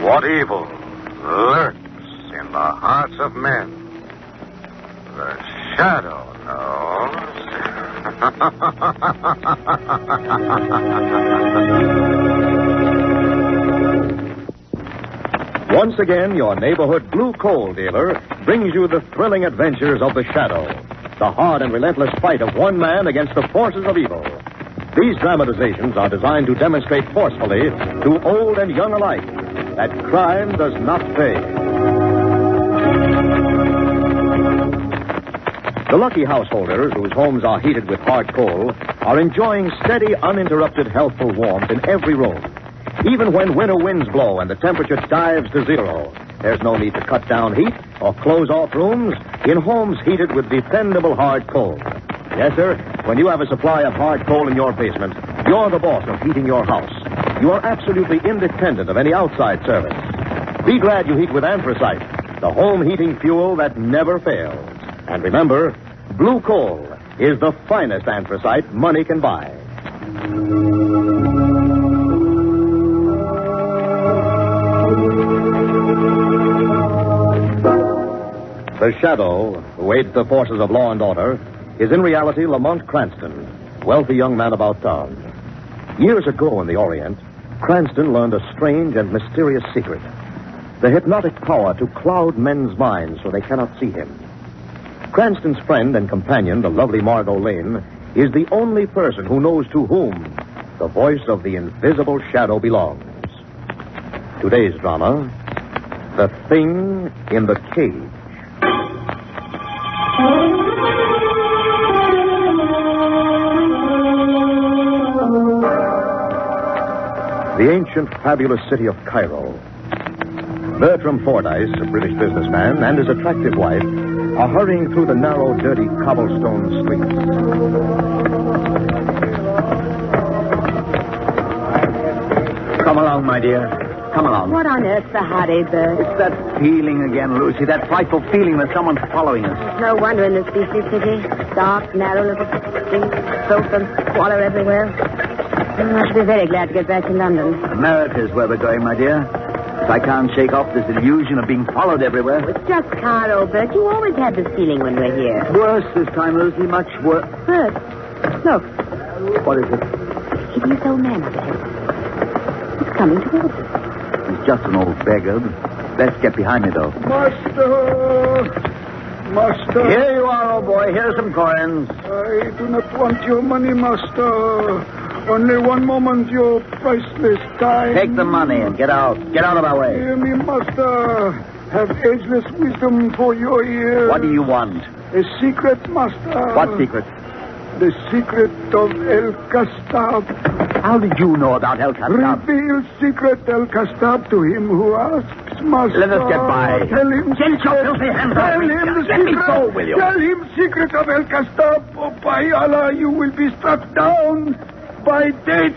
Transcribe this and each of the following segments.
What evil lurks in the hearts of men? The shadow knows. Once again, your neighborhood blue coal dealer brings you the thrilling adventures of the Shadow, the hard and relentless fight of one man against the forces of evil. These dramatizations are designed to demonstrate forcefully to old and young alike that crime does not pay. The lucky householders whose homes are heated with hard coal are enjoying steady, uninterrupted, healthful warmth in every room. Even when winter winds blow and the temperature dives to zero, there's no need to cut down heat or close off rooms in homes heated with dependable hard coal. Yes, sir, when you have a supply of hard coal in your basement, you're the boss of heating your house. You are absolutely independent of any outside service. Be glad you heat with anthracite, the home heating fuel that never fails. And remember, blue coal is the finest anthracite money can buy. The Shadow, who aids the forces of law and order, is in reality Lamont Cranston, wealthy young man about town. Years ago in the Orient, Cranston learned a strange and mysterious secret. The hypnotic power to cloud men's minds so they cannot see him. Cranston's friend and companion, the lovely Margot Lane, is the only person who knows to whom the voice of the invisible shadow belongs. Today's drama, The Thing in the Cage. The ancient, fabulous city of Cairo. Bertram Fordyce, a British businessman, and his attractive wife are hurrying through the narrow, dirty cobblestone streets. Come along, my dear. Come along. What on earth's the hurry, Bert? It's that feeling again, Lucy. That frightful feeling that someone's following us. No wonder in this beastly city. Dark, narrow little streets, filth and squalor everywhere. I should be very glad to get back to London. America's where we're going, my dear. If I can't shake off this illusion of being followed everywhere. It's just Cairo, Bert. You always have this feeling when we're here. Worse this time, Lucy. Much worse. Bert, look. What is it? He's so man up ahead. He's coming towards us. He's just an old beggar. Let's get behind me, though. Master. Here you are, old boy. Here's some coins. I do not want your money, master. Only one moment, your priceless time. Take the money and get out. Get out of our way. Hear me, master. Have ageless wisdom for your ears. What do you want? A secret, master. What secret? The secret of El Castab. How did you know about El Castab? Reveal secret El Castab to him who asks, master. Let us get by. Tell him Get your secret. filthy hands Tell off me. him the Let me secret. go, will you? Tell him secret of El Castab. Oh, by Allah, you will be struck down by death.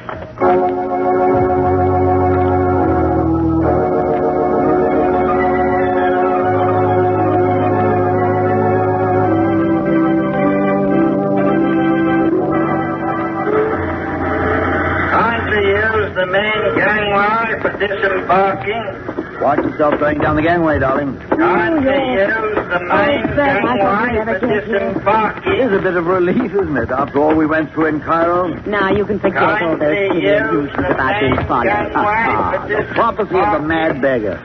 The main gangway for disembarking. Watch yourself going down the gangway, darling. Time to use the main gangway for disembarking. It is a bit of relief, isn't it, after all we went through in Cairo? Now you can forget all those silly illusions about being followed. The prophecy of the mad beggar.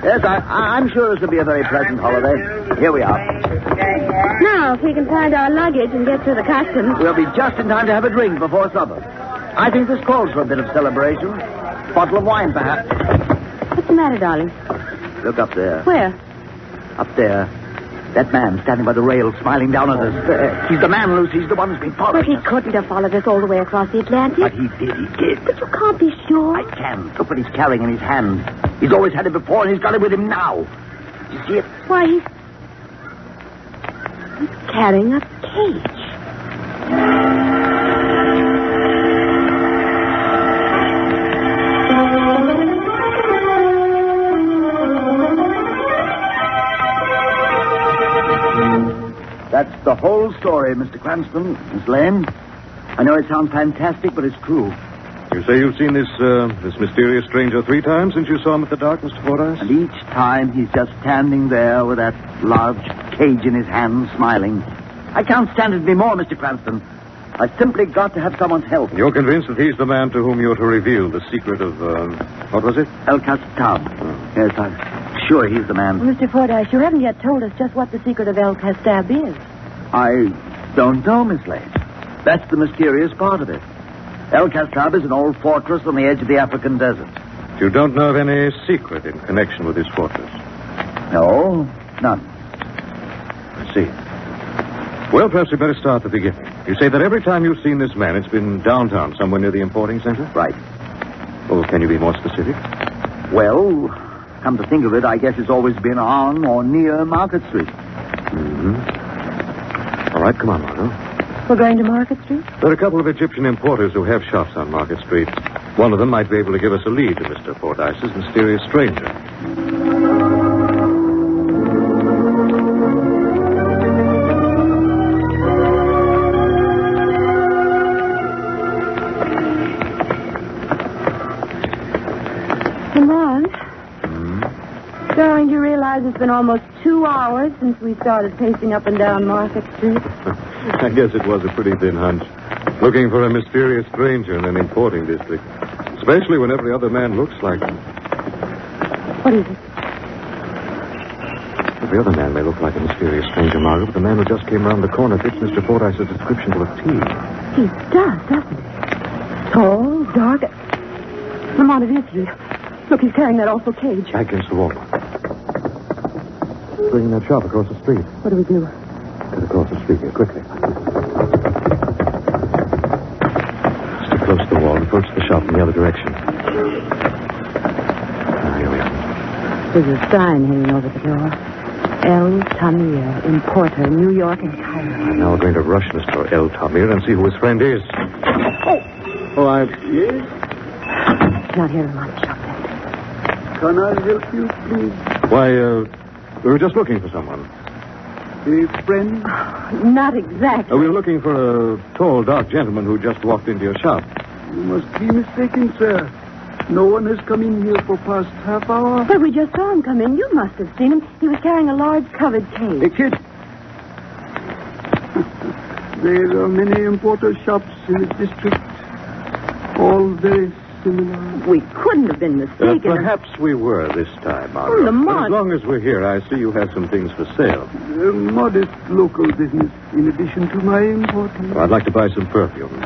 Yes, I'm sure this will be a very pleasant holiday. Here we are. Now, if we can find our luggage and get through the customs. We'll be just in time to have a drink before supper. I think this calls for a bit of celebration. Bottle of wine, perhaps. What's the matter, darling? Look up there. Where? Up there. That man standing by the rail, smiling down at us. He's the man, Lucy. He's the one who's been following But he us. couldn't have followed us all the way across the Atlantic. But he did. But you can't be sure. I can. Look what he's carrying in his hand. He's always had it before, and he's got it with him now. You see it? Why, he's carrying a cage. the whole story, Mr. Cranston, Miss Lane. I know it sounds fantastic, but it's true. You say you've seen this mysterious stranger 3 times since you saw him at the dock, Mr. Fordyce? And each time he's just standing there with that large cage in his hand, smiling. I can't stand it anymore, Mr. Cranston. I've simply got to have someone's help. You're convinced that he's the man to whom you're to reveal the secret of, what was it? El Castab. Yes, I'm sure he's the man. Mr. Fordyce, you haven't yet told us just what the secret of El Castab is. I don't know, Miss Lane. That's the mysterious part of it. El Castab is an old fortress on the edge of the African desert. You don't know of any secret in connection with this fortress? No, none. I see. Well, perhaps we better start at the beginning. You say that every time you've seen this man, it's been downtown, somewhere near the importing center? Right. Well, can you be more specific? Well, come to think of it, I guess it's always been on or near Market Street. Mm-hmm. All right, come on, Margot. We're going to Market Street? There are a couple of Egyptian importers who have shops on Market Street. One of them might be able to give us a lead to Mr. Fordyce's mysterious stranger. Lamont? Darling, do you realize it's been almost 2 hours since we started pacing up and down Market Street? I guess it was a pretty thin hunch. Looking for a mysterious stranger in an importing district. Especially when every other man looks like him. What is it? Every other man may look like a mysterious stranger, Margaret, but the man who just came around the corner fits Mr. Fordyce's description to a T. He does, doesn't he? Tall, dark. Lamont, it is he. Look, he's carrying that awful cage. Back against the wall. Bringing that shop across the street. What do we do? Get across the street here, quickly. Stick close to the wall and approach the shop from the other direction. Here we are. There's a sign hanging over the door. El Tamir, importer, New York and Cairo. Now we're going to rush Mr. El Tamir and see who his friend is. Yes? He's not here in my shop then. Can I help you, please? Why, we were just looking for someone. A friend? Not exactly. We were looking for a tall, dark gentleman who just walked into your shop. You must be mistaken, sir. No one has come in here for past half hour. But we just saw him come in. You must have seen him. He was carrying a large covered cage. A kid? There are many importer shops in this district. All very similar. We couldn't have been mistaken. Perhaps we were this time, Margaret. Lamont. As long as we're here, I see you have some things for sale. A modest local business in addition to my importing. I'd like to buy some perfume.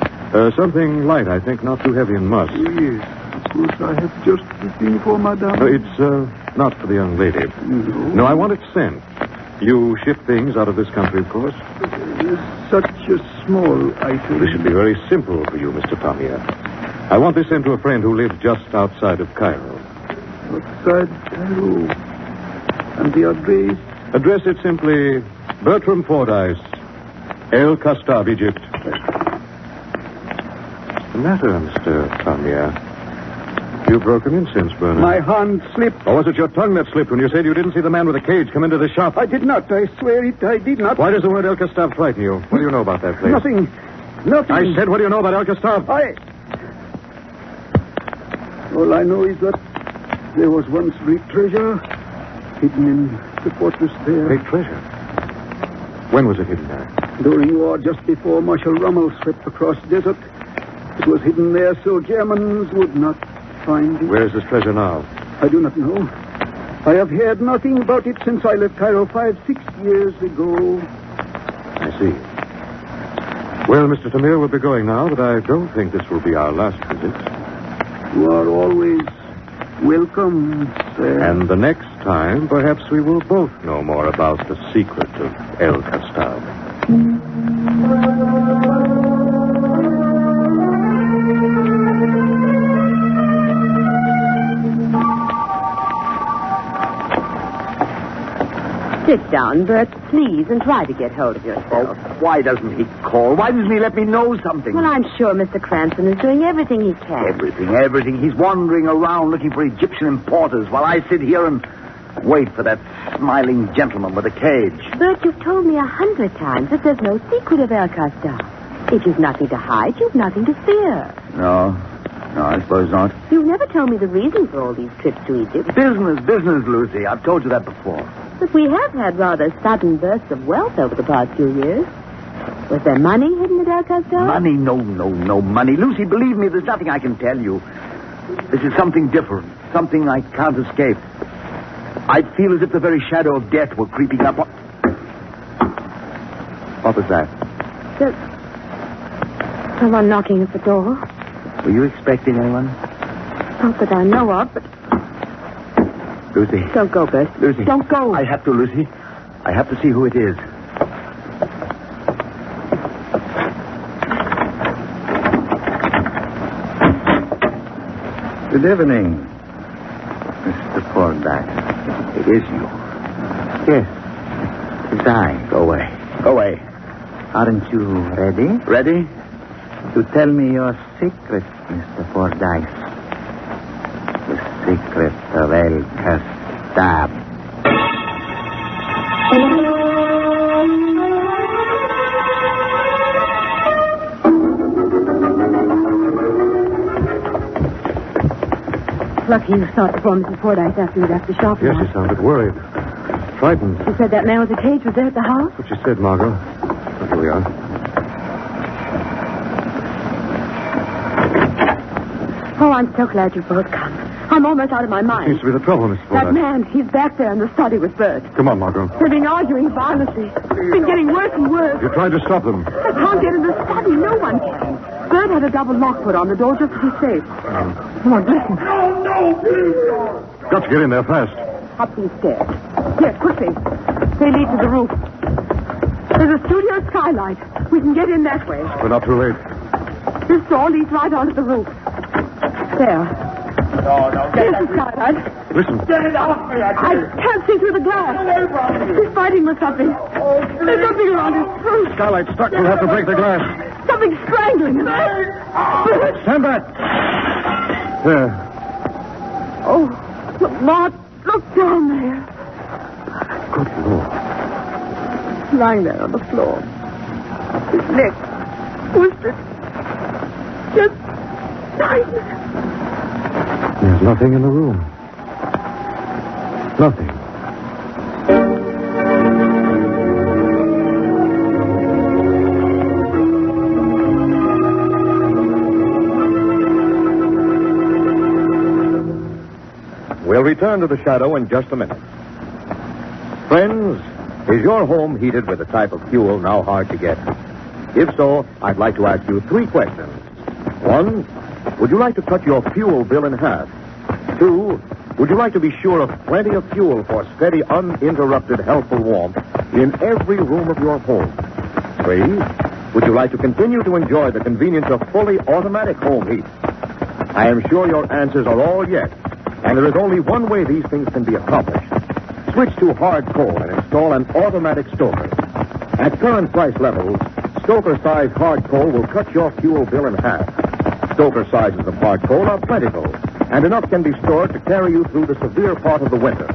Something light, I think, not too heavy and musk. Yes, of course, I have just the thing for madame. It's not for the young lady. No, I want it sent. You ship things out of this country, of course? Such a small item. This should be very simple for you, Mr. Tamir. I want this sent to a friend who lives just outside of Cairo. Outside Cairo. And the address? Address it simply Bertram Fordyce, El Castab, Egypt. What's the matter, Mr. Tamir? You broke an incense burner. My hand slipped. Or was it your tongue that slipped when you said you didn't see the man with the cage come into the shop? I did not. I swear it. I did not. Why does the word El Castab frighten you? What do you know about that place? Nothing. I said, what do you know about El Castab? All I know is that there was once great treasure hidden in the fortress there. Great treasure? When was it hidden there? During war, just before Marshal Rommel swept across the desert. It was hidden there so Germans would not find it. Where is this treasure now? I do not know. I have heard nothing about it since I left Cairo 5-6 years ago. I see. Well, Mr. Tamir, we'll be going now, but I don't think this will be our last visit. You are always welcome, sir. And the next time, perhaps we will both know more about the secret of El Castab. Sit down, Bert, please, and try to get hold of yourself. Why doesn't he call? Why doesn't he let me know something? Well, I'm sure Mr. Cranston is doing everything he can. Everything. He's wandering around looking for Egyptian importers while I sit here and wait for that smiling gentleman with a cage. Bert, you've told me 100 times that there's no secret of El Castor. If you've nothing to hide, you've nothing to fear. No, I suppose not. You've never told me the reason for all these trips to Egypt. Business, Lucy. I've told you that before. But we have had rather sudden bursts of wealth over the past few years. Was there money hidden at El Castor? Money? No money. Lucy, believe me, there's nothing I can tell you. This is something different, something I can't escape. I'd feel as if the very shadow of death were creeping up on... What was that? There's someone knocking at the door. Were you expecting anyone? Not that I know of, but... Lucy. Don't go, Bert. Lucy. Don't go. I have to, Lucy. I have to see who it is. Good evening, Mr. Fordyce. It is you. Yes, it's I. Go away. Go away. Aren't you ready? Ready? To tell me your secret, Mr. Fordyce. The secret of El Castor. Lucky you stopped before Mrs. Fordyce after you left the shop. Yes, she sounded worried. Frightened. She said that man with the cage was there at the house? That's what she said, Margot. Well, here we are. Oh, I'm so glad you both come. I'm almost out of my mind. Seems to be the trouble, Miss Fordyce. That man, he's back there in the study with Bert. Come on, Margot. They've been arguing violently. It's been getting worse and worse. You're trying to stop them. I can't get in the study. No one can. Bert had a double lock put on the door just to be safe. Come on, listen. Got to get in there fast. Up these stairs. Yes, quickly. They lead to the roof. There's a studio skylight. We can get in that way. We're not too late. This door leads right onto the roof. There. There's the skylight. Listen. Get it off me, I I can't see through the glass. He's fighting with something. There's something around his throat. Skylight's stuck. We'll have to break the glass. Something strangling him. Bert. Stand back. There. Oh, look, Mart. Look down there. Good Lord. Lying there on the floor. His neck twisted. Just dying. There's nothing in the room. Nothing. We'll return to the shadow in just a minute. Friends, is your home heated with a type of fuel now hard to get? If so, I'd like to ask you 3 questions. 1, would you like to cut your fuel bill in half? 2, would you like to be sure of plenty of fuel for steady, uninterrupted, healthful warmth in every room of your home? 3, would you like to continue to enjoy the convenience of fully automatic home heat? I am sure your answers are all yes, and there is only one way these things can be accomplished. Switch to hard coal and install an automatic stoker. At current price levels, stoker-sized hard coal will cut your fuel bill in half. Stoker sizes of hard coal are plentiful, and enough can be stored to carry you through the severe part of the winter.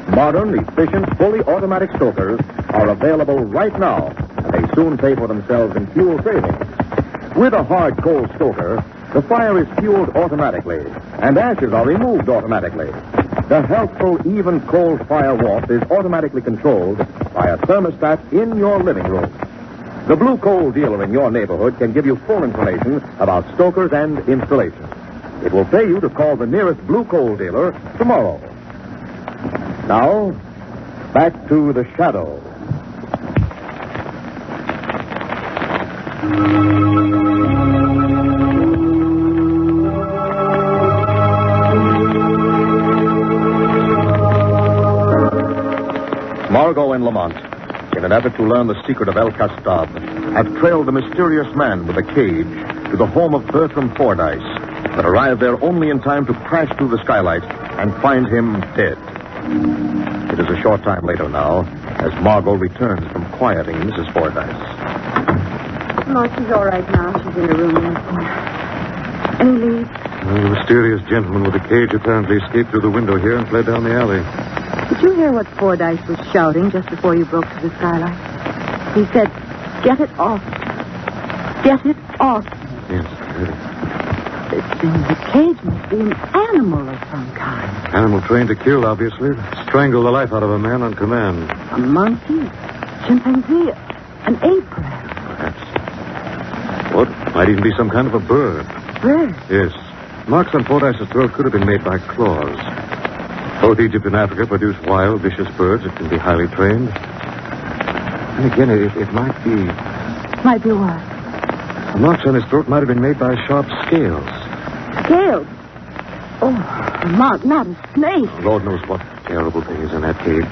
Modern, efficient, fully automatic stokers are available right now, and they soon pay for themselves in fuel savings. With a hard coal stoker, the fire is fueled automatically, and ashes are removed automatically. The healthful, even cold fire warmth is automatically controlled by a thermostat in your living room. The Blue Coal dealer in your neighborhood can give you full information about stokers and installation. It will pay you to call the nearest Blue Coal dealer tomorrow. Now, back to the shadow. Margot and Lamont, in an effort to learn the secret of El Castor, have trailed the mysterious man with a cage to the home of Bertram Fordyce, but arrived there only in time to crash through the skylight and find him dead. It is a short time later now, as Margot returns from quieting Mrs. Fordyce. No, she's all right now. She's in the room resting. Any leads? The mysterious gentleman with the cage apparently escaped through the window here and fled down the alley. Did you hear what Fordyce was shouting just before you broke through the skylight? He said, "Get it off. Get it off." Yes, I heard it. This thing in the cage must be an animal of some kind. Animal trained to kill, obviously. Strangle the life out of a man on command. A monkey, chimpanzee, an ape, perhaps. Perhaps. What? Might even be some kind of a bird. Bird? Yes. Marks on Fordyce's throat could have been made by claws. Both Egypt and Africa produce wild, vicious birds that can be highly trained. And again, it might be... Might be what? The marks on his throat might have been made by sharp scales. Scales? Oh, not a snake. Lord knows what terrible thing is in that cage.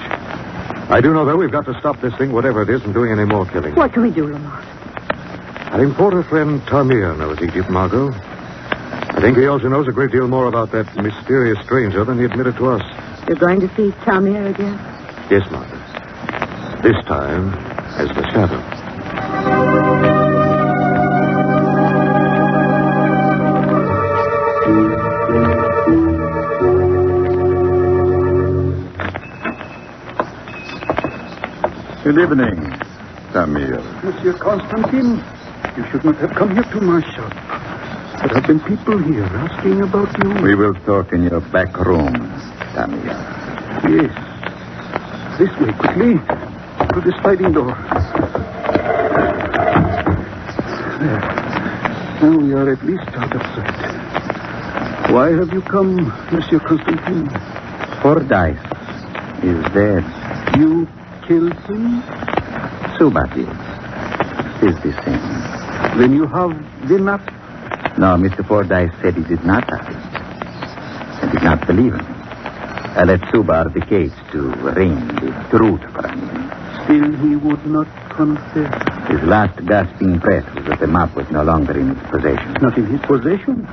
I do know, though, we've got to stop this thing, whatever it is, from doing any more killing. What can we do, Lamont? Our importer friend Tamir knows Egypt, Margot. I think he also knows a great deal more about that mysterious stranger than he admitted to us. You're going to see Tamir again? Yes, Margot. This time as the shadow. Good evening, Tamir. Monsieur Constantine, you should not have come here to my shop. There have been people here asking about you. We will talk in your back room, Tamir. Yes. This way, quickly. To the sliding door. There. Now we are at least out of sight. Why have you come, Monsieur Constantine? Fordyce is dead. You killed him? Suba did. Is the same. Then you have the map. No, Mr. Fordyce said he did not have it. I did not believe him. I let Suba the cage to wring the truth from him. Still he would not confess. His last gasping breath was that the map was no longer in his possession. Not in his possession?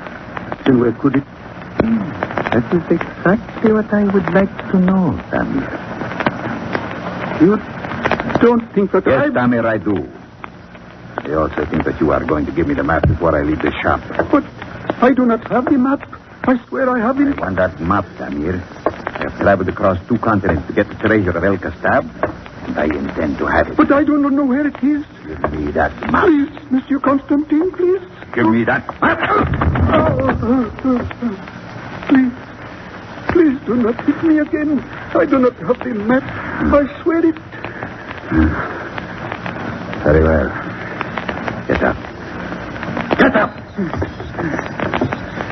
Then where could it be? That is exactly what I would like to know, Tamir. You don't think that Yes, Tamir, I do. I also think that you are going to give me the map before I leave the shop. But I do not have the map. I swear I have I it. want that map, Tamir. I have traveled across 2 continents to get the treasure of El Castab, and I intend to have it. But I do not know where it is. Give me that map. Please, Monsieur Constantine, please. Give me that map. Please do not hit me again. I do not have the map. I swear it. Very well. Get up. Get up!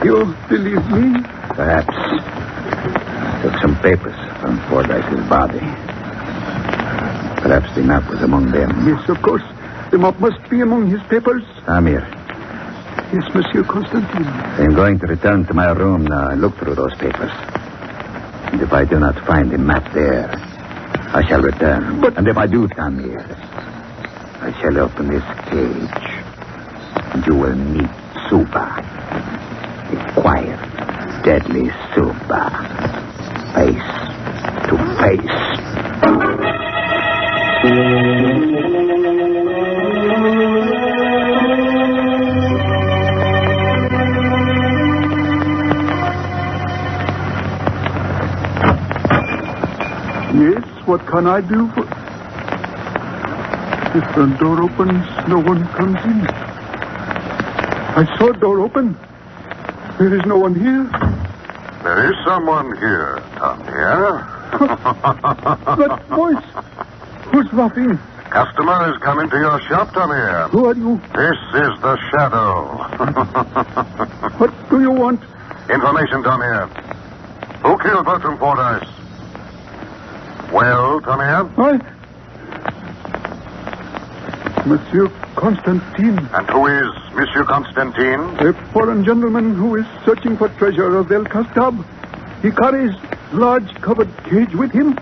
You believe me? Perhaps. I took some papers from Fordyce's body. Perhaps the map was among them. Yes, of course. The map must be among his papers. Tamir, Yes, Monsieur Constantine. I'm going to return to my room now and look through those papers. And if I do not find the map there, I shall return. But... And if I do, Tamir, I shall open this cage. And you will meet Suba. The quiet, deadly Suba. Face to face. Yes, what can I do for... The front door opens, no one comes in. I saw a door open. There is no one here. There is someone here, Tamir. That voice. Who's laughing? Customer is coming to your shop, Tamir. Who are you? This is the shadow. What do you want? Information, Tamir. Who killed Bertram Fordyce? Well, Tamir? Monsieur Constantine. And who is Monsieur Constantine? A foreign gentleman who is searching for treasure of El Castab. He carries large covered cage with him.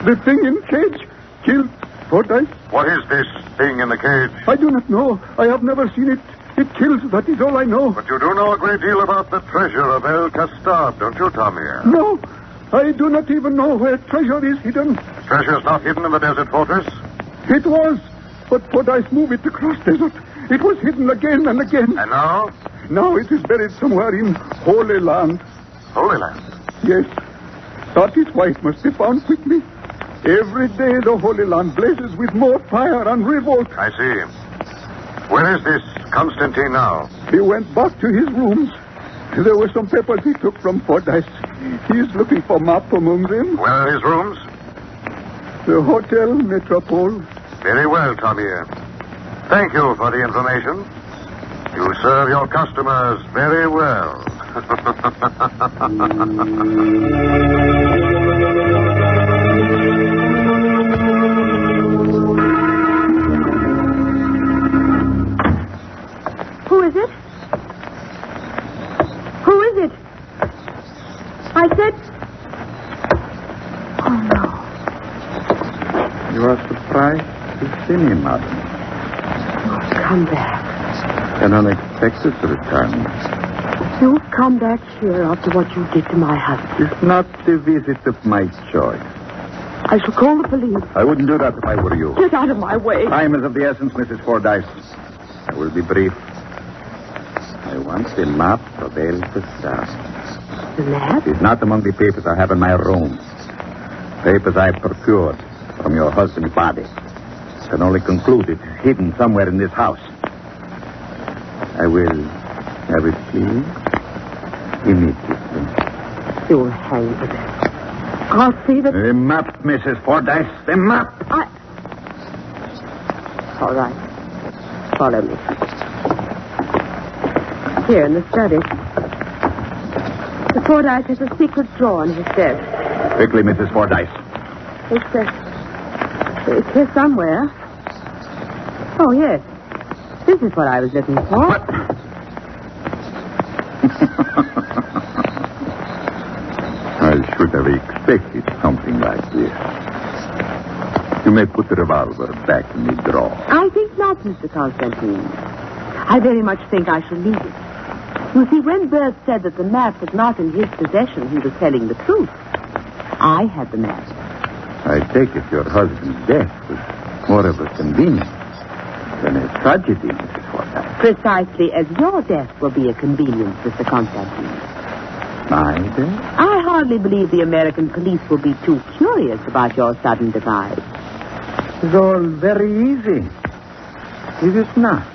The thing in cage killed Fordyce. What is this thing in the cage? I do not know. I have never seen it. It kills, that is all I know. But you do know a great deal about the treasure of El Castab, don't you, Tamir? No, I do not even know where treasure is hidden. Treasure's not hidden in the desert fortress? It was, but Fordyce moved it across desert. It was hidden again and again. And now? Now it is buried somewhere in Holy Land. Holy Land? Yes. thought his wife must be found quickly. Every day the Holy Land blazes with more fire and revolt. I see. Where is this Constantine now? He went back to his rooms. There were some papers he took from Fordyce. He's looking for map among them. Where are his rooms? The Hotel Metropole. Very well, Tommy. Thank you for the information. You serve your customers very well. Who is it? Who is it? I said... Oh, no. You are surprised to see me, madam. Oh, come back. An unexpected return. You've come back here after what you did to my husband. It's not the visit of my choice. I shall call the police. I wouldn't do that if I were you. Get out of my way. Time is of the essence, Mrs. Fordyce. I will be brief. I want the map of El Castab. The map? It is not among the papers I have in my room. Papers I procured from your husband's body. I can only conclude it is hidden somewhere in this house. I will have it, please, immediately. You'll hang for that. I'll see that... The map, Mrs. Fordyce, the map. All right. Follow me. Here in the study. The Fordyce has a secret drawer in his desk. Quickly, Mrs. Fordyce. It's here somewhere. Oh, yes. This is what I was looking for. What? I should have expected something like this. You may put the revolver back in the drawer. I think not, Mr. Constantine. I very much think I shall leave it. You see, when Bert said that the map was not in his possession, he was telling the truth. I had the map. I take it your husband's death was more of a convenience than a tragedy, Mrs. Fordyce. Precisely as your death will be a convenience, Mr. Constantine. My death? I hardly believe the American police will be too curious about your sudden demise. It's all very easy. Is it not?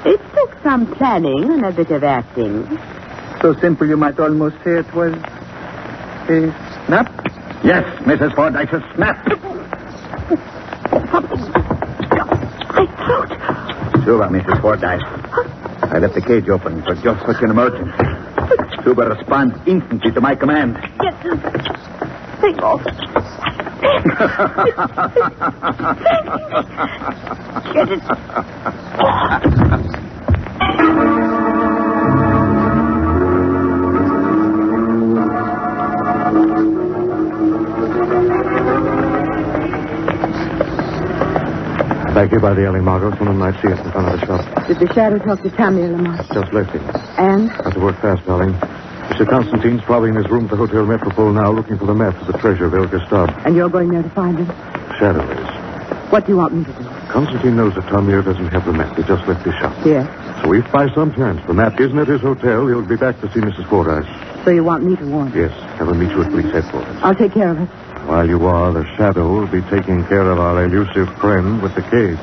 It took some planning and a bit of acting. So simple you might almost say it was a snap? Yes, Mrs. Fordyce, a snap. My throat. Suba, Mrs. Fordyce. I left the cage open for just such an emergency. Suba responds instantly to my command. Get this thing off. Get it. Back here by the alley, Margot. Someone might see us in front of the shop. Did the shadow talk to Tammy Lamont? Just left him. And? Have to work fast, darling. Mr. Constantine's probably in his room at the Hotel Metropole now, looking for the map of the treasure of El Castab. And you're going there to find him? Shadow is. What do you want me to do? Constantine knows that Tom Muir doesn't have the map. He just left his shop. Yes. So if by some chance the map isn't at his hotel, he'll be back to see Mrs. Fordyce. So you want me to warn him? Yes. Have him meet you at police headquarters. I'll take care of it. While you are, the Shadow will be taking care of our elusive friend with the cage.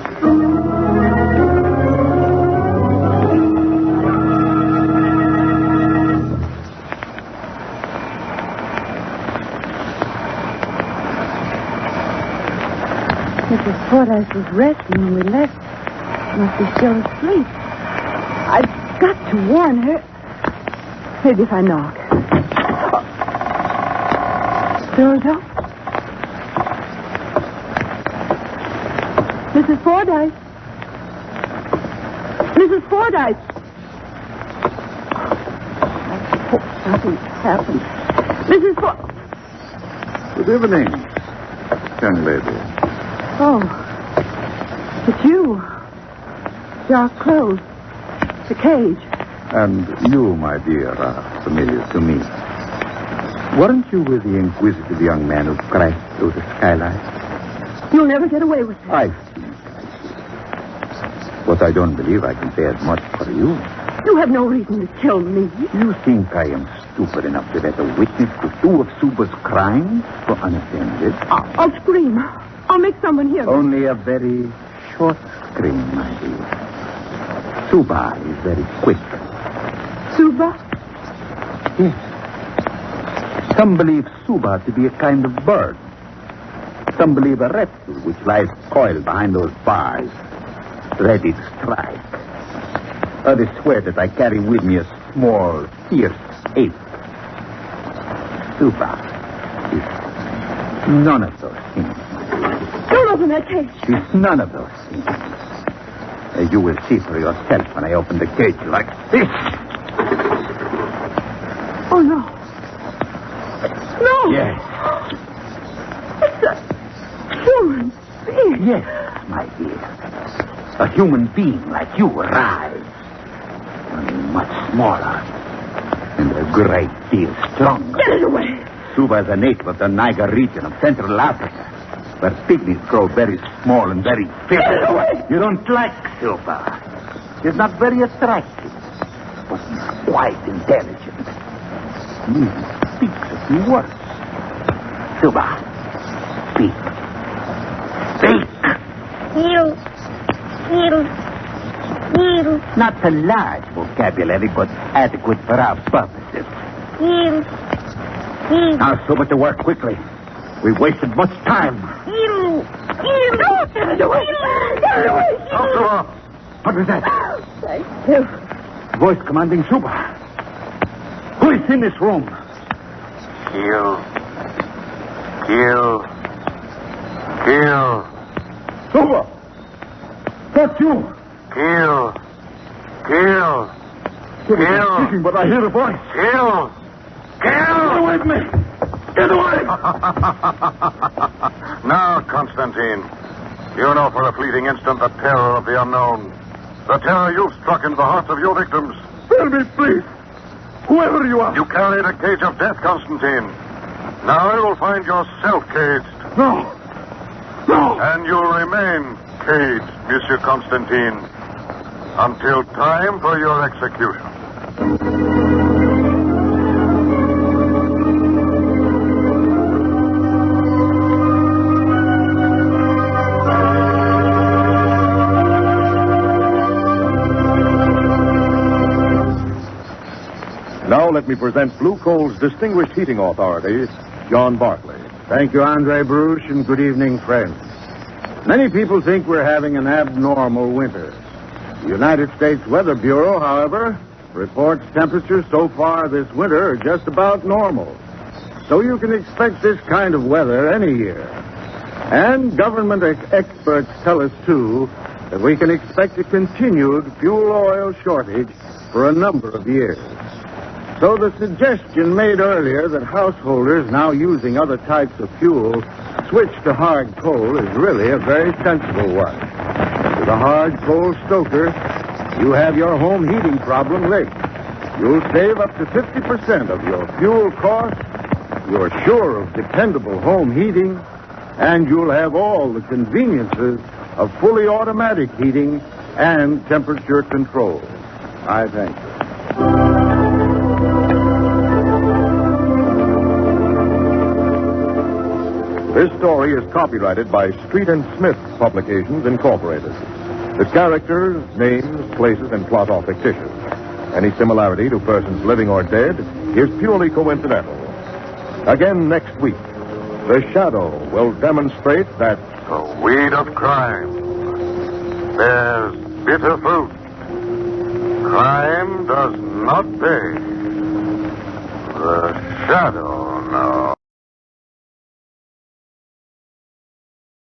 Mrs. Fordyce was resting when we left. Must be still asleep. I've got to warn her. Maybe if I knock. Door's open. Mrs. Fordyce. Mrs. Fordyce. I hope nothing's happened. Mrs. Fordyce. Good evening, young lady. Oh, it's you. Dark clothes. The cage. And you, my dear, are familiar to me. Weren't you with the inquisitive young man who crashed through the skylight? You'll never get away with it. I think. But I don't believe I can say as much for you. You have no reason to kill me. You think I am stupid enough to let a witness to two of Suba's crimes go unattended? I'll scream. I'll make someone hear me. Only a very short scream, my dear. Suba is very quick. Suba? Yes. Some believe Suba to be a kind of bird. Some believe a reptile which lies coiled behind those bars, ready to strike. Others swear that I carry with me a small, fierce ape. Suba is none of those things. Don't open that cage. She's none of those things. You will see for yourself when I open the cage like this. Oh, no. No. Yes. It's a human being. Yes, my dear. A human being like you arrives. Only much smaller. And a great deal stronger. Get it away. Suba is a native of the Niger region of Central Africa, where pygmies grow very small and very fit. Get it away. You don't like Suba. She's not very attractive, but she's quite intelligent. He speaks a few words. Suba, speak. Speak. Not a large vocabulary, but adequate for our purposes. Now, Suba, to work quickly. We've wasted much time. Get it away. Get it away. Suba, what was that? Thank you. Voice commanding Suba. Who is in this room? Kill. Suba! That's you! Kill. Speaking, but I hear a voice. Kill. Get away from me! Get away! Now, Constantine, you know for a fleeting instant the terror of the unknown. The terror you've struck into the hearts of your victims. Spare me, please. Whoever you are. You carried a cage of death, Constantine. Now you will find yourself caged. No. And you'll remain caged, Monsieur Constantine, until time for your execution. Now let me present Blue Coal's distinguished heating authority, John Barclay. Thank you, Andre Bruce, and good evening, friends. Many people think we're having an abnormal winter. The United States Weather Bureau, however, reports temperatures so far this winter are just about normal. So you can expect this kind of weather any year. And government experts tell us, too, that we can expect a continued fuel oil shortage for a number of years. So the suggestion made earlier that householders now using other types of fuel switch to hard coal is really a very sensible one. With a hard coal stoker, you have your home heating problem licked. You'll save up to 50% of your fuel costs, you're sure of dependable home heating, and you'll have all the conveniences of fully automatic heating and temperature control. I thank you. This story is copyrighted by Street and Smith Publications, Incorporated. The characters, names, places, and plot are fictitious. Any similarity to persons living or dead is purely coincidental. Again next week, The Shadow will demonstrate that The weed of crime bears bitter fruit. Crime does not pay. The shadow knows.